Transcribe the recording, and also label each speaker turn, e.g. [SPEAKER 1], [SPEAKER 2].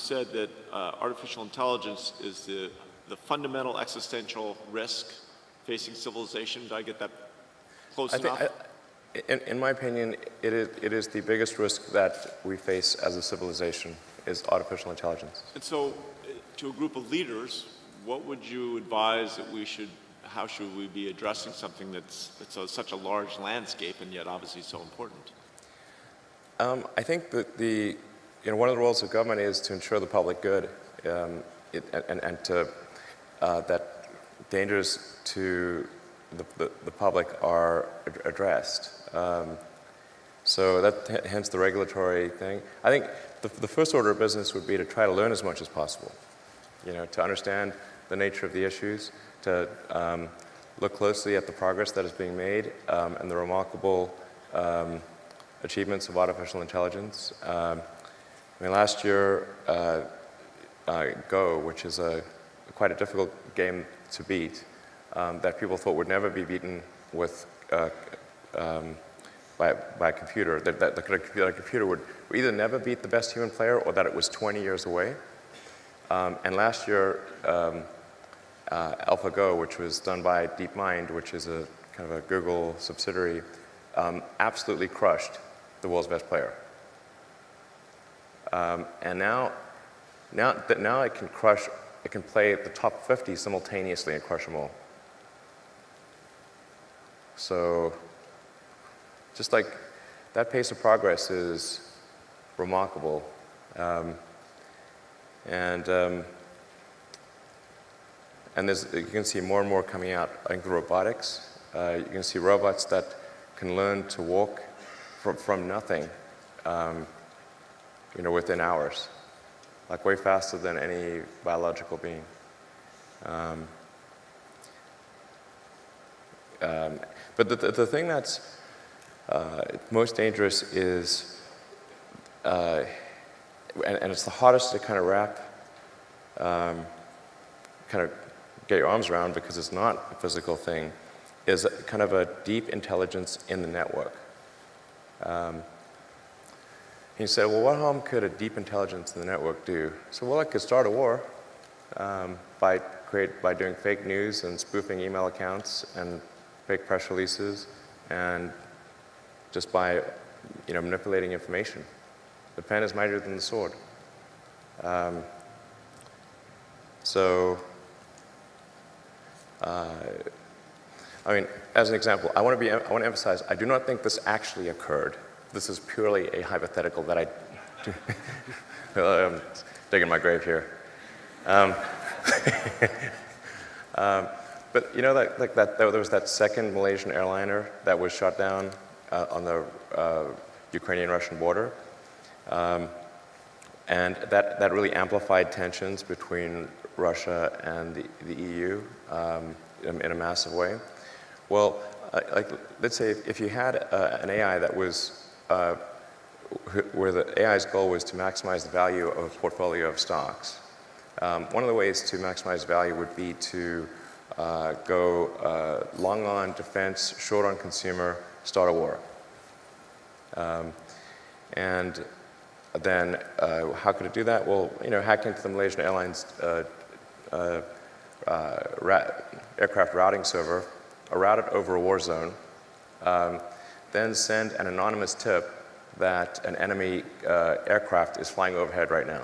[SPEAKER 1] said that artificial intelligence is the fundamental existential risk facing civilization. Did I get that close enough?
[SPEAKER 2] In my opinion, it is the biggest risk that we face as a civilization is artificial intelligence.
[SPEAKER 1] And so, to a group of leaders, what would you advise that we should, how should we be addressing something that's such a large landscape and yet obviously so important?
[SPEAKER 2] I think that one of the roles of government is to ensure the public good, and to that dangers to the public are addressed. So that hence the regulatory thing. I think the first order of business would be to try to learn as much as possible. To understand the nature of the issues, to look closely at the progress that is being made, and the remarkable achievements of artificial intelligence. Last year, Go, which is quite a difficult game to beat, that people thought would never be beaten with by a computer, that a computer would either never beat the best human player or that it was 20 years away. And last year, AlphaGo, which was done by DeepMind, which is a kind of a Google subsidiary, absolutely crushed the world's best player. And now it can play the top 50 simultaneously and crush them all. So just like that pace of progress is remarkable. And you can see more and more coming out. I think the robotics, you can see robots that can learn to walk from nothing, within hours, like way faster than any biological being. But the thing that's most dangerous is, and it's the hardest to kind of wrap, kind of get your arms around because it's not a physical thing, is kind of a deep intelligence in the network. He said, well, what harm could a deep intelligence in the network do? So, well, it could start a war by doing fake news and spoofing email accounts and fake press releases, and just by manipulating information. The pen is mightier than the sword. As an example, I want to emphasize, I do not think this actually occurred. This is purely a hypothetical that I'm digging my grave here. But there was that second Malaysian airliner that was shot down on the Ukrainian-Russian border, and that really amplified tensions between Russia and the EU in a massive way. Well, let's say if you had an AI that was where the AI's goal was to maximize the value of a portfolio of stocks. One of the ways to maximize value would be to go long on defense, short on consumer, start a war. And then how could it do that? Well, hack into the Malaysian Airlines aircraft routing server, route it over a war zone, then send an anonymous tip that an enemy aircraft is flying overhead right now.